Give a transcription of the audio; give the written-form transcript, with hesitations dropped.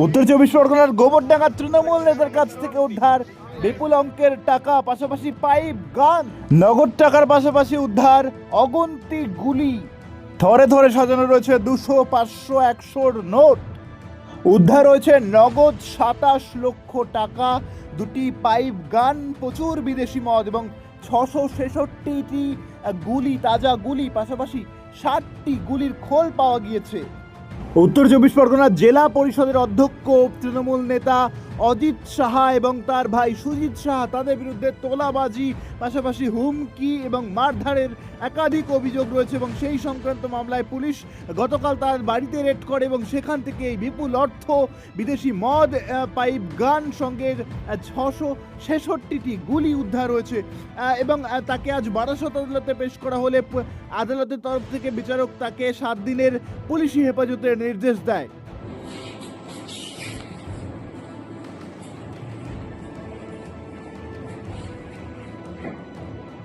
উত্তর চব্বিশ পরগনার গোবরডাঙ্গা তৃণমূল নেতার কাছ থেকে উদ্ধার বিপুল অঙ্কের টাকা, পাশাপাশি পাইপ, গান, নগদ টাকার পাশাপাশি উদ্ধার অগন্তি গুলি। ধরে ধরে সাজানো রয়েছে 200, 500, 100-র নোট। উদ্ধার হয়েছে নগদ 27 লক্ষ টাকা, 2টি পাইপ গান, প্রচুর বিদেশি মদ এবং 666টি গুলি, তাজা গুলি, পাশাপাশি 60টি গুলির খোল পাওয়া গিয়েছে। উত্তর চব্বিশ পরগনা জেলা পরিষদের অধ্যক্ষ তৃণমূল নেতা অজিত সাহা এবং তার ভাই সুজিত সাহা, তাদের বিরুদ্ধে তোলাবাজি, পাশাপাশি হুমকি এবং মারধরের একাধিক অভিযোগ রয়েছে এবং সেই সংক্রান্ত মামলায় পুলিশ গতকাল তার বাড়িতে রেড করে এবং সেখান থেকে এই বিপুল অর্থ, বিদেশি মদ, পাইপ গান সঙ্গে 666টি গুলি উদ্ধার হয়েছে এবং তাকে আজ বারাসত আদালতে পেশ করা হলে আদালতের তরফ থেকে বিচারক তাকে 7 দিনের পুলিশি হেফাজতের নির্দেশ দেয়।